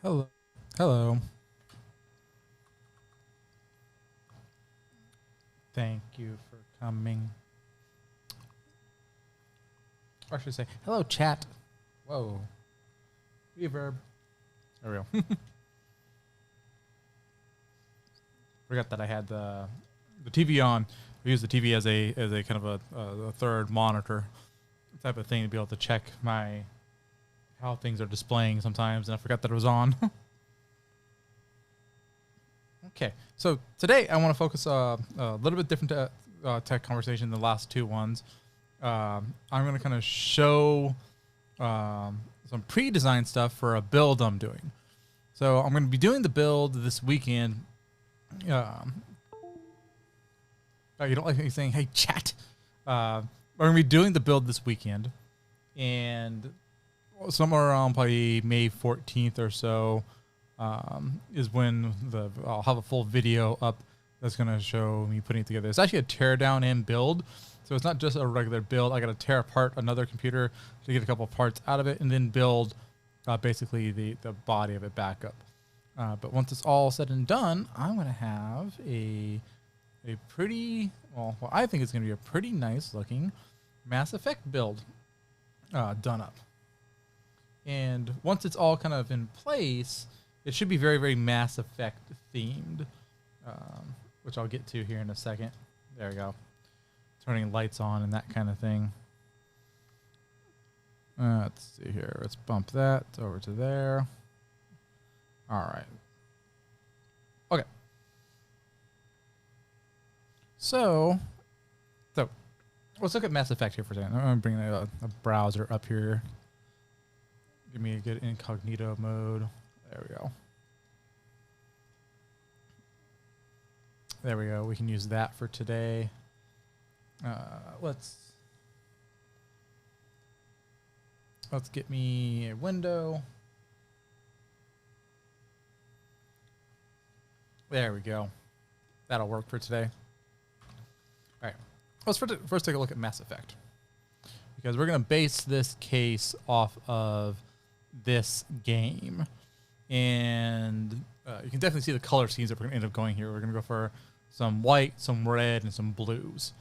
Hello. Hello. Thank you for coming. Or I should say, hello, chat. Whoa. Reverb. There we go. Forgot that I had the TV on. I use the TV as a kind of a third monitor type of thing to be able to check how things are displaying sometimes, and I forgot that it was on. Okay, so today I want to focus a little bit different tech conversation than the last two ones. I'm going to kind of show some pre-designed stuff for a build I'm doing. So I'm going to be doing the build this weekend. Oh, you don't like me saying, hey, chat. We're going to be doing the build this weekend. And somewhere around probably May 14th or so is when I'll have a full video up that's going to show me putting it together. It's actually a teardown and build. So it's not just a regular build. I got to tear apart another computer to get a couple of parts out of it and then build basically the body of it back up. But once it's all said and done, I'm going to have a pretty, well, I think it's going to be a pretty nice looking Mass Effect build done up. And once it's all kind of in place, it should be very, very Mass Effect themed, which I'll get to here in a second. There we go. Turning lights on and that kind of thing. Let's see here. Let's bump that over to there. All right. Okay. So let's look at Mass Effect here for a second. I'm going to bring a browser up here. Give me a good incognito mode. There we go. There we go. We can use that for today. Let's get me a window. There we go. That'll work for today. All right. Let's first take a look at Mass Effect, because we're going to base this case off of this game. And you can definitely see the color schemes that we're going to end up going here. We're going to go for some white, some red, and some blues.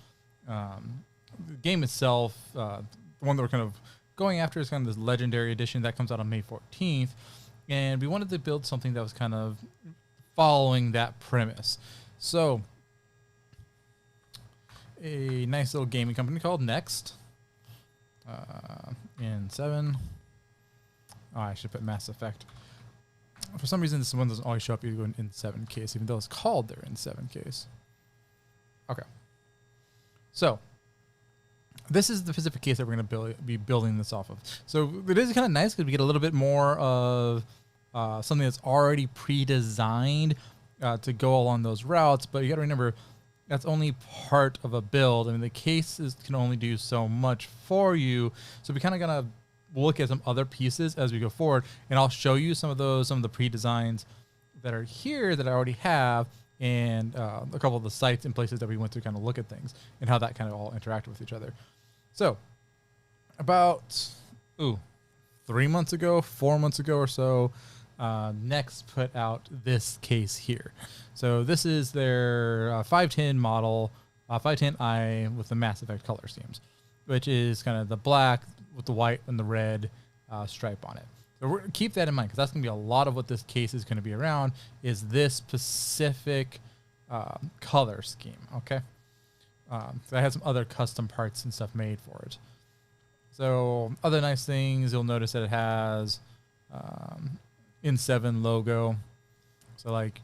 The game itself, the one that we're kind of going after is kind of this Legendary Edition that comes out on May 14th. And we wanted to build something that was kind of following that premise. So a nice little gaming company called Next in 7. Oh, I should put Mass Effect. For some reason, this one doesn't always show up even in 7 case, even though it's called there in 7 case. Okay. So this is the specific case that we're going to be building this off of. So it is kind of nice because we get a little bit more of something that's already pre-designed to go along those routes. But you got to remember, that's only part of a build. I mean, the cases can only do so much for you. So we kind of gonna look at some other pieces as we go forward, and I'll show you some of the pre-designs that are here that I already have, and a couple of the sites and places that we went to kind of look at things and how that kind of all interacted with each other. So about 4 months ago or so, Next put out this case here. So this is their 510 model, 510i with the Mass Effect color schemes, which is kind of the black with the white and the red stripe on it. So we're going to keep that in mind, because that's going to be a lot of what this case is going to be around, is this specific color scheme, okay? So I had some other custom parts and stuff made for it. So other nice things, you'll notice that it has N7 logo. So like,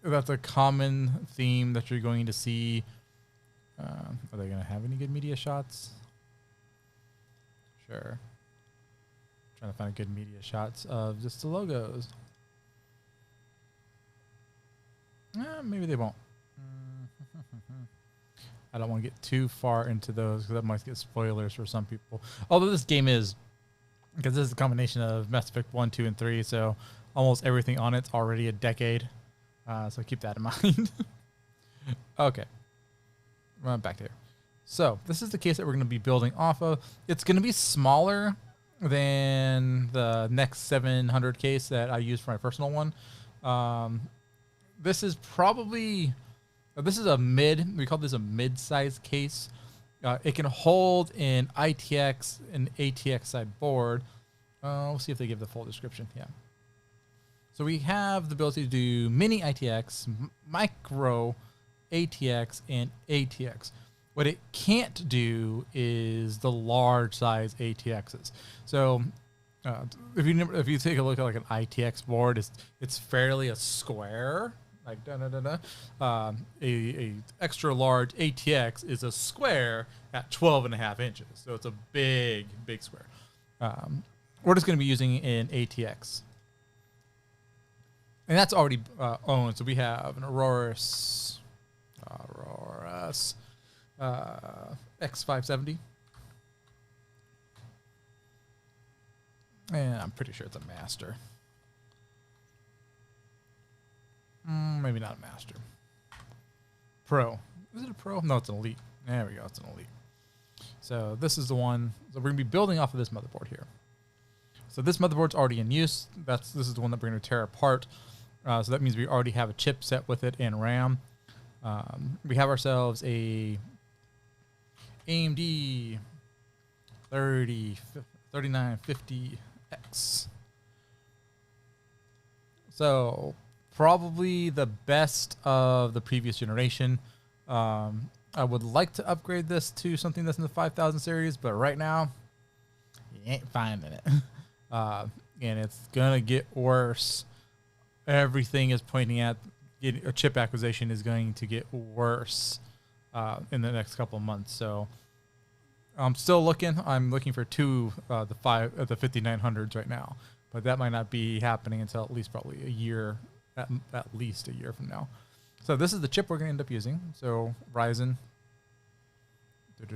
that's a common theme that you're going to see. Are they going to have any good media shots? Sure. Trying to find good media shots of just the logos. Maybe they won't. I don't want to get too far into those because that might get spoilers for some people. Although this game is, because this is a combination of Mass Effect 1, 2, and 3, so almost everything on it's already a decade. So keep that in mind. Okay. Run back there. So this is the case that we're going to be building off of. It's going to be smaller than the next 700 case that I use for my personal one. This is probably, this is a mid, we call this a mid-size case. It can hold an ITX and ATX side board. We'll see if they give the full description. Yeah. So we have the ability to do mini ITX, micro ATX, and ATX. What it can't do is the large size ATXs. So if you take a look at like an ITX board, it's fairly a square. Like a extra large ATX is a square at 12.5 inches. So it's a big square. We're just going to be using an ATX. And that's already owned. So we have an Aurorus X570. And I'm pretty sure it's a master. Maybe not a master. Pro. Is it a pro? No, it's an elite. There we go. It's an elite. So this is the one. So we're going to be building off of this motherboard here. So this motherboard's already in use. This is the one that we're going to tear apart. So that means we already have a chipset with it and RAM. We have ourselves a AMD 3950X. So probably the best of the previous generation. I would like to upgrade this to something that's in the 5000 series, but right now, you ain't finding it. And it's going to get worse. Everything is pointing at getting a chip acquisition is going to get worse in the next couple of months. So I'm still looking. I'm looking for the 5900s right now, but that might not be happening until at least probably a year, at least a year from now. So this is the chip we're going to end up using. So Ryzen. There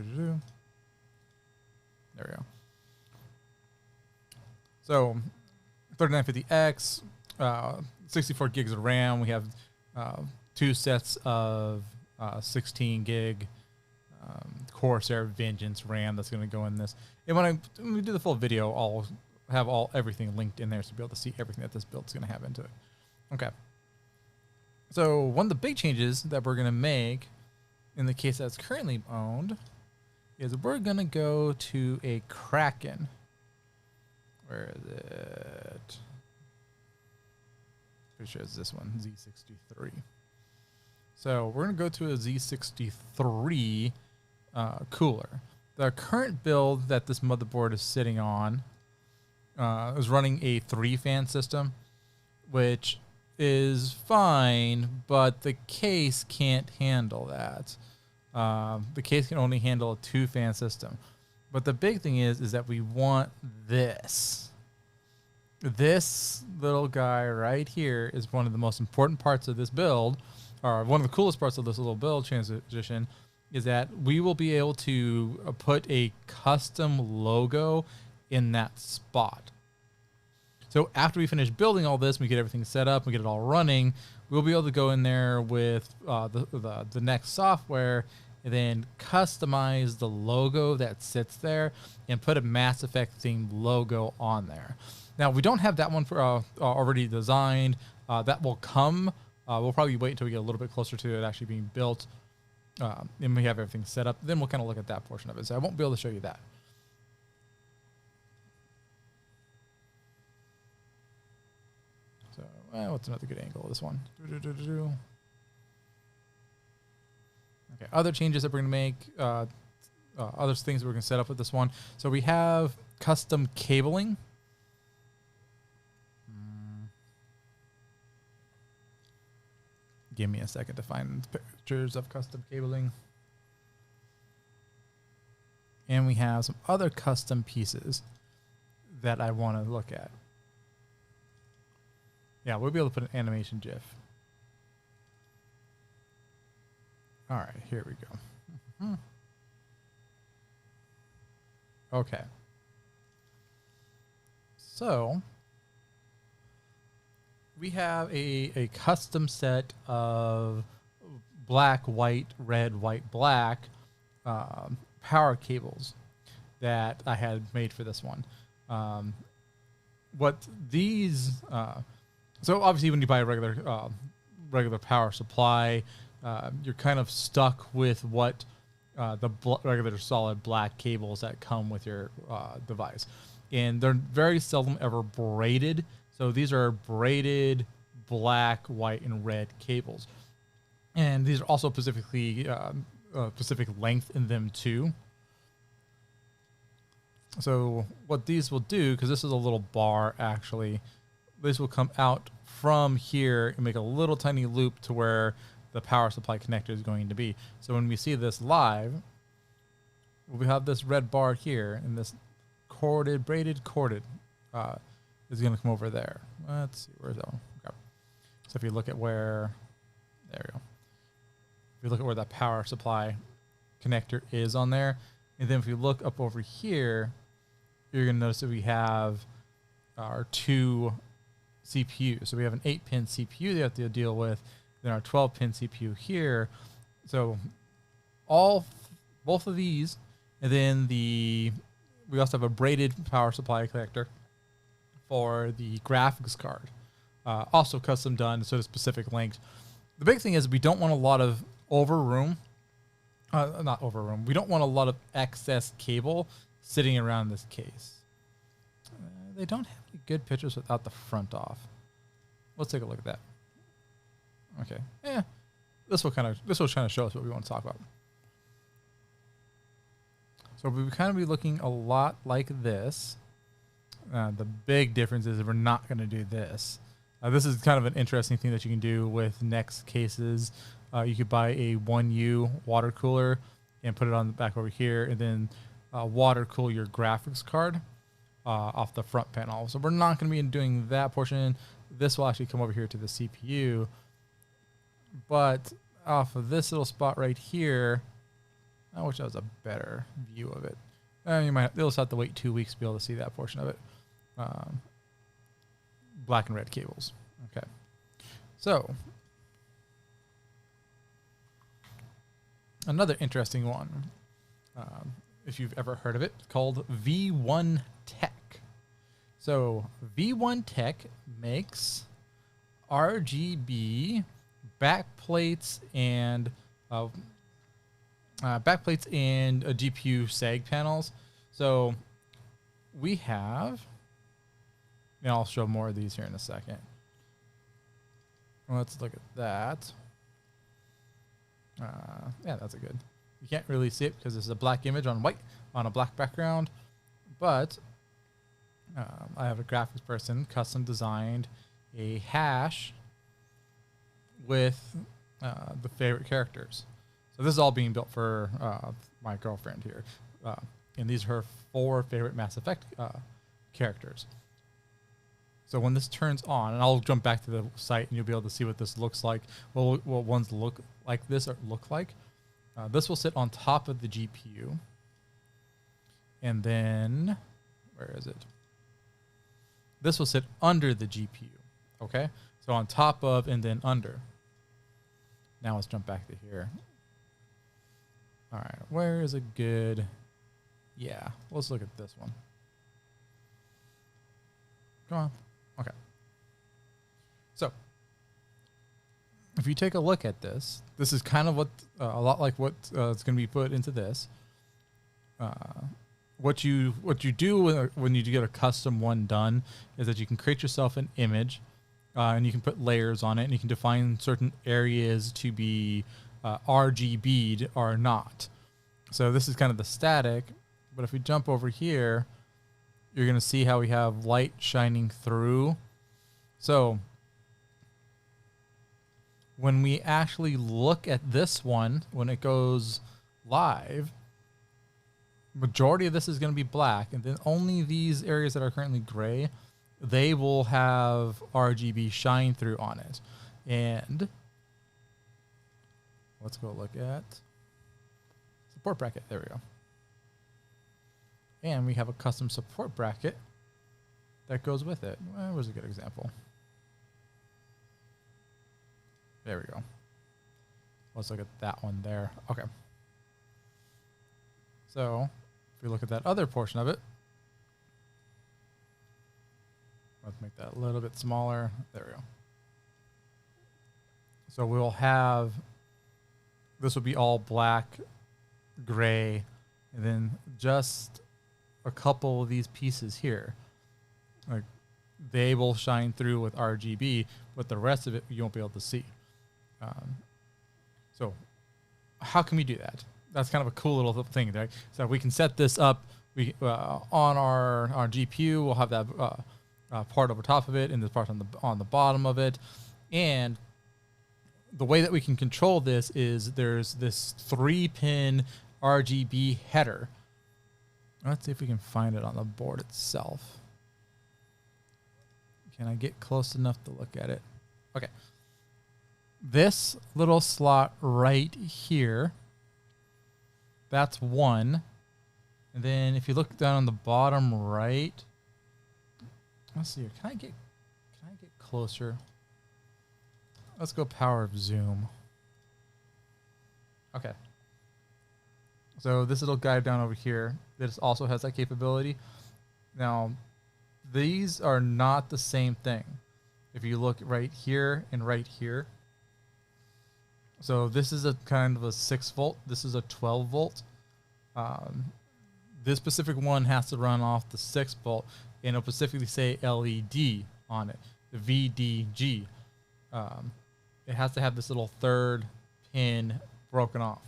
we go. So 3950X, 64 gigs of RAM. We have 2 sets of 16 gig Corsair Vengeance RAM that's going to go in this. And when we do the full video, I'll have everything linked in there so you'll be able to see everything that this build is going to have into it. Okay. So one of the big changes that we're going to make in the case that's currently owned is we're going to go to a Kraken. Where is it? Pretty sure it's this one, Z63. So we're going to go to a Z63 cooler. The current build that this motherboard is sitting on is running a 3-fan system, which is fine, but the case can't handle that. The case can only handle a 2-fan system. But the big thing is that we want this. This little guy right here is one of the most important parts of this build, or one of the coolest parts of this little build transition, is that we will be able to put a custom logo in that spot. So after we finish building all this, we get everything set up, we get it all running, we'll be able to go in there with the next software and then customize the logo that sits there and put a Mass Effect themed logo on there. Now, we don't have that one for already designed. That will come. We'll probably wait until we get a little bit closer to it actually being built and we have everything set up. Then we'll kind of look at that portion of it. So I won't be able to show you that. So what's another good angle of this one? Okay, other changes that we're going to make, other things that we're going to set up with this one. So we have custom cabling. Give me a second to find pictures of custom cabling. And we have some other custom pieces that I want to look at. Yeah, we'll be able to put an animation GIF. All right, here we go. Okay. So we have a custom set of black, white, red, white, black power cables that I had made for this one. What these, so obviously when you buy a regular power supply, you're kind of stuck with what the regular solid black cables that come with your device, and they're very seldom ever braided. So these are braided black, white, and red cables, and these are also specifically specific length in them too. So what these will do, because this is a little bar actually, this will come out from here and make a little tiny loop to where the power supply connector is going to be. So when we see this live, we have this red bar here, and this braided corded is going to come over there. Let's see, where's that one? Okay. So if you look at where, there we go. If you look at where that power supply connector is on there, and then if you look up over here, you're going to notice that we have our two CPUs. So we have an 8-pin CPU that you have to deal with, then our 12-pin CPU here. So both of these, and then we also have a braided power supply connector for the graphics card. Also custom done, so to specific length. The big thing is we don't want a lot of overroom. Not overroom. We don't want a lot of excess cable sitting around this case. They don't have any good pictures without the front off. Let's take a look at that. Okay. Yeah. This will kind of show us what we want to talk about. So we would kind of be looking a lot like this. The big difference is we're not going to do this. This is kind of an interesting thing that you can do with Next cases. You could buy a 1U water cooler and put it on the back over here, and then water cool your graphics card off the front panel. So we're not going to be doing that portion. This will actually come over here to the CPU. But off of this little spot right here, I wish that was a better view of it. You'll just have to wait 2 weeks to be able to see that portion of it. Black and red cables. Okay. So another interesting one, if you've ever heard of it, called V1 Tech. So V1 Tech makes RGB backplates and GPU sag panels. So we have, and I'll show more of these here in a second. Let's look at that. Yeah, that's a good. You can't really see it because it's a black image on a black background, but I have a graphics person custom designed a hash with the favorite characters. So this is all being built for my girlfriend here, and these are her 4 favorite Mass Effect characters. So when this turns on, and I'll jump back to the site and you'll be able to see what this looks like. Well, what ones look like this or look like. This will sit on top of the GPU. And then, where is it? This will sit under the GPU. Okay? So on top of and then under. Now let's jump back to here. All right, where is a good... Yeah, let's look at this one. Come on. Okay. So, if you take a look at this, this is kind of what a lot like what is going to be put into this. What you do when you get a custom one done is that you can create yourself an image, and you can put layers on it, and you can define certain areas to be RGB'd or not. So this is kind of the static, but if we jump over here, you're going to see how we have light shining through. So when we actually look at this one, when it goes live, majority of this is going to be black, and then only these areas that are currently gray, they will have RGB shine through on it. And let's go look at support bracket. There we go. And we have a custom support bracket that goes with it. Well, where's a good example? There we go. Let's look at that one there. Okay. So if we look at that other portion of it, Let's make that a little bit smaller. There we go. So we'll have, this will be all black, gray, and then just a couple of these pieces here. Like they will shine through with RGB, but the rest of it you won't be able to see. So how can we do that? That's kind of a cool little thing, right? So we can set this up. We on our GPU, we'll have that part over top of it, and this part on the bottom of it. And the way that we can control this is there's this 3-pin RGB header. Let's see if we can find it on the board itself. Can I get close enough to look at it? Okay. This little slot right here, that's one. And then if you look down on the bottom right, let's see here. Can I get closer? Let's go power of zoom. Okay. So this little guy down over here, this also has that capability. Now, these are not the same thing. If you look right here and right here. So this is a kind of a 6 volt. This is a 12 volt. This specific one has to run off the 6 volt, and it'll specifically say LED on it, the VDG. It has to have this little 3rd pin broken off.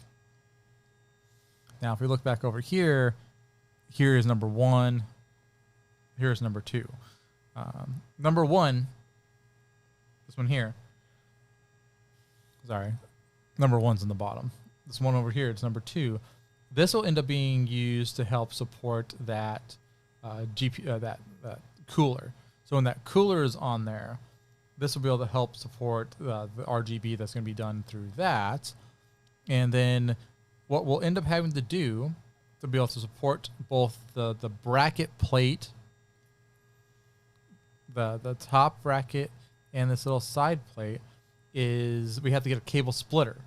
Now, if we look back over here, here is number 1. Here's number 2. Number 1, this one here. Sorry, number 1's in the bottom. This one over here, it's number 2. This will end up being used to help support that that cooler. So when that cooler is on there, this will be able to help support the RGB that's going to be done through that. And then what we'll end up having to do to be able to support both the bracket plate, the top bracket, and this little side plate is we have to get a cable splitter.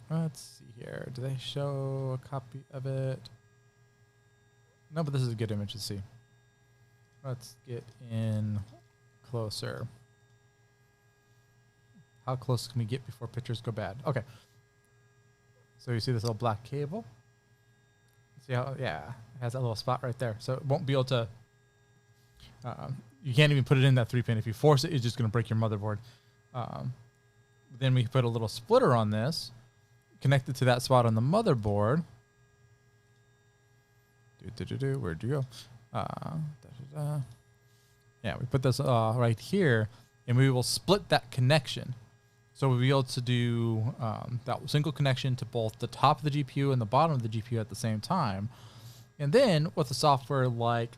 Let's see here. Do they show a copy of it? No, but this is a good image to see. Let's get in closer. How close can we get before pictures go bad? Okay. So you see this little black cable? See how, yeah, it has that little spot right there. So it won't be able to, you can't even put it in that 3-pin. If you force it, it's just going to break your motherboard. Then we put a little splitter on this, connected to that spot on the motherboard. Where'd you go? Yeah, we put this right here, and we will split that connection. So we'll be able to do that single connection to both the top of the GPU and the bottom of the GPU at the same time. And then with a software like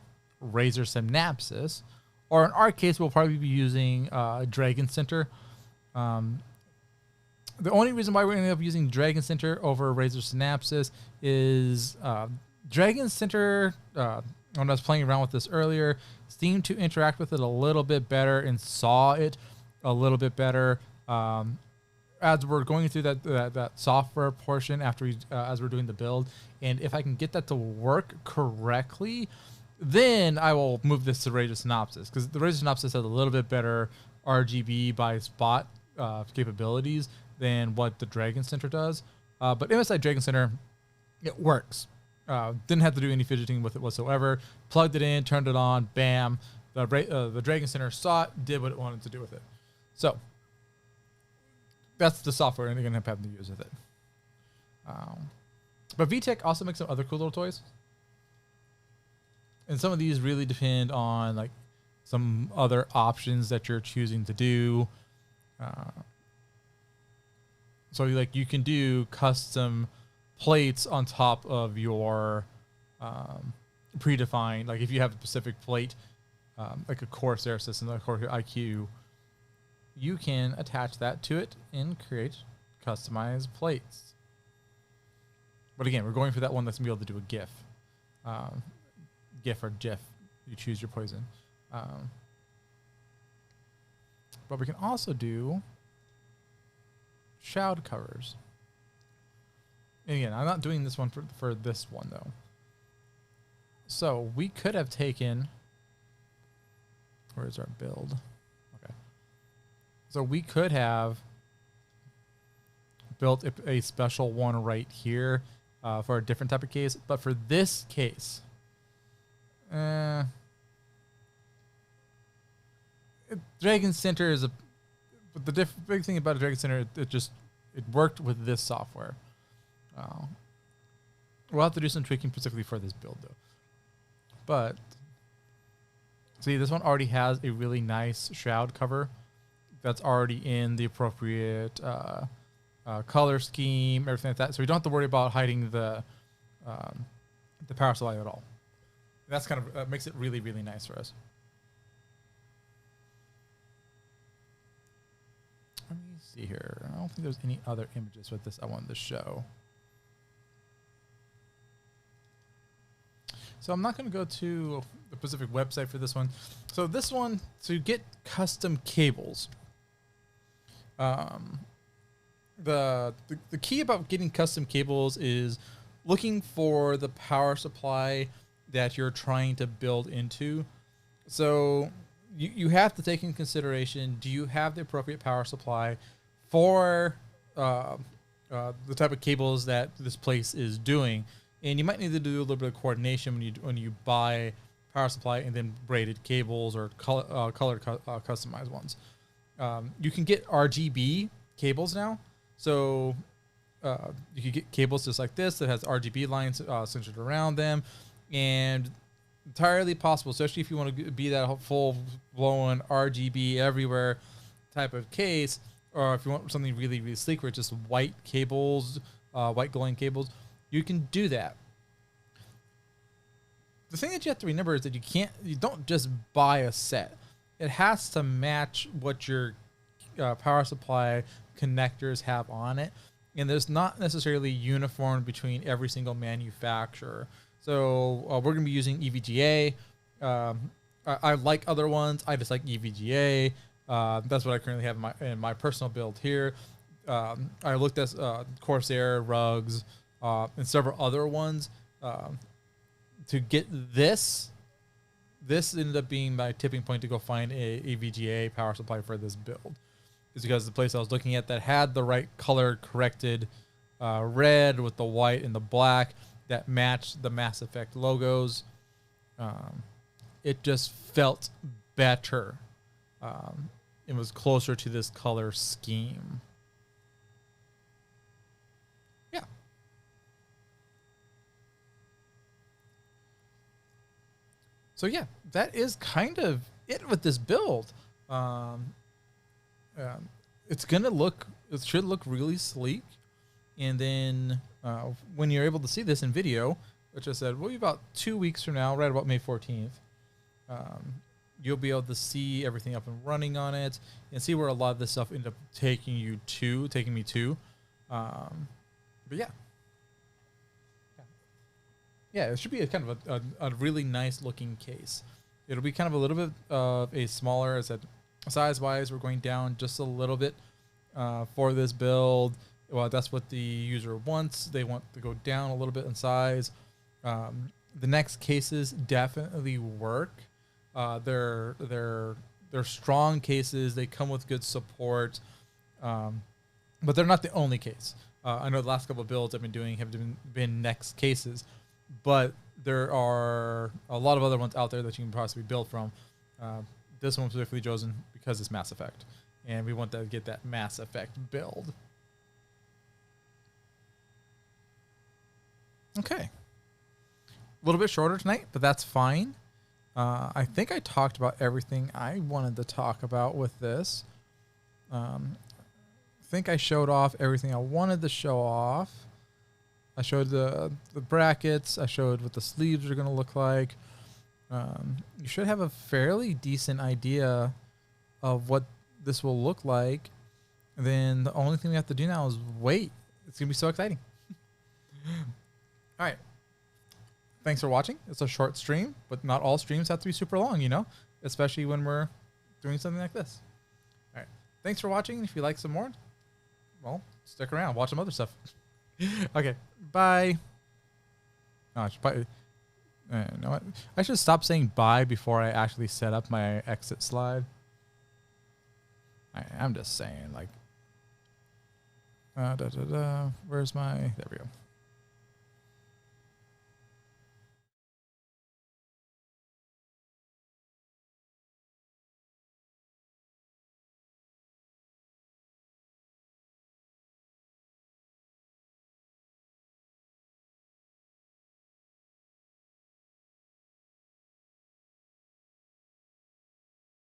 Razer Synapsys, or in our case, we'll probably be using Dragon Center. The only reason why we're ending up using Dragon Center over Razer Synapsys is Dragon Center, when I was playing around with this earlier, seemed to interact with it a little bit better and saw it a little bit better. As we're going through that software portion after as we're doing the build, and if I can get that to work correctly, then I will move this to Razer Synapsys, because the Razer Synapsys has a little bit better RGB by spot capabilities than what the Dragon Center does. But MSI Dragon Center, it works. Didn't have to do any fidgeting with it whatsoever. Plugged it in, turned it on, bam. The Dragon Center saw it, did what it wanted to do with it. So that's the software and they're going to have to use with it. But VTech also makes some other cool little toys. And some of these really depend on like some other options that you're choosing to do. So like you can do custom plates on top of your predefined, like if you have a specific plate, like a Corsair system, like Corsair IQ, you can attach that to it and create customized plates. But again, we're going for that one that's going to be able to do a GIF. GIF or GIF. You choose your poison. But we can also do shroud covers. And again, I'm not doing this one for this one, though. So we could have taken Where's our build? Okay. So we could have built a special one right here for a different type of case. But for this case, Dragon Center is but the big thing about Dragon Center, it worked with this software. We'll have to do some tweaking specifically for this build though. But see, this one already has a really nice shroud cover that's already in the appropriate color scheme, everything like that. So we don't have to worry about hiding the power supply at all. That's kind of makes it really, really nice for us. Let me see here. I don't think there's any other images with this I wanted to show. So I'm not going to go to the Pacific website for this one. So this one, to get custom cables, the key about getting custom cables is looking for the power supply that you're trying to build into. So you have to take into consideration, do you have the appropriate power supply for the type of cables that this place is doing? And you might need to do a little bit of coordination when you buy power supply and then braided cables or colored customized ones. You can get RGB cables now. So you can get cables just like this that has RGB lines centered around them, and entirely possible, especially if you want to be that full-blown RGB everywhere type of case, or if you want something really, really sleek where it's just white cables, white glowing cables, you can do that. The thing that you have to remember is that you don't just buy a set. It has to match what your power supply connectors have on it, and there's not necessarily uniform between every single manufacturer. So we're going to be using EVGA. I like other ones. I just like EVGA. That's what I currently have in my personal build here. I looked at Corsair, Rugs, and several other ones. To get this ended up being my tipping point to go find a EVGA power supply for this build. Is because the place I was looking at that had the right color corrected red with the white and the black that matched the Mass Effect logos. It just felt better. It was closer to this color scheme. Yeah. So yeah, that is kind of it with this build. It's gonna look, it should look really sleek, and then when you're able to see this in video, which I said will be about 2 weeks from now, right about May 14th, you'll be able to see everything up and running on it and see where a lot of this stuff ended up taking me to. But yeah, it should be a kind of a really nice looking case. It'll be kind of a little bit of a smaller, as I said, size wise, we're going down just a little bit for this build. Well, that's what the user wants. They want to go down a little bit in size. The next cases definitely work. They're strong cases. They come with good support, but they're not the only case. I know the last couple of builds I've been doing have been next cases, but there are a lot of other ones out there that you can possibly build from. This one specifically chosen because it's Mass Effect, and we want to get that Mass Effect build. Okay. A little bit shorter tonight, but that's fine. I think I talked about everything I wanted to talk about with this. I think I showed off everything I wanted to show off. I showed the brackets. I showed what the sleeves are going to look like. You should have a fairly decent idea of what this will look like. And then the only thing we have to do now is wait. It's going to be so exciting. All right. Thanks for watching. It's a short stream, but not all streams have to be super long, you know, especially when we're doing something like this. All right. Thanks for watching. If you like some more, well, stick around. Watch some other stuff. Okay. Bye. Oh, I should probably... You know what? I should stop saying bye before I actually set up my exit slide. I'm just saying, like, where's my, there we go.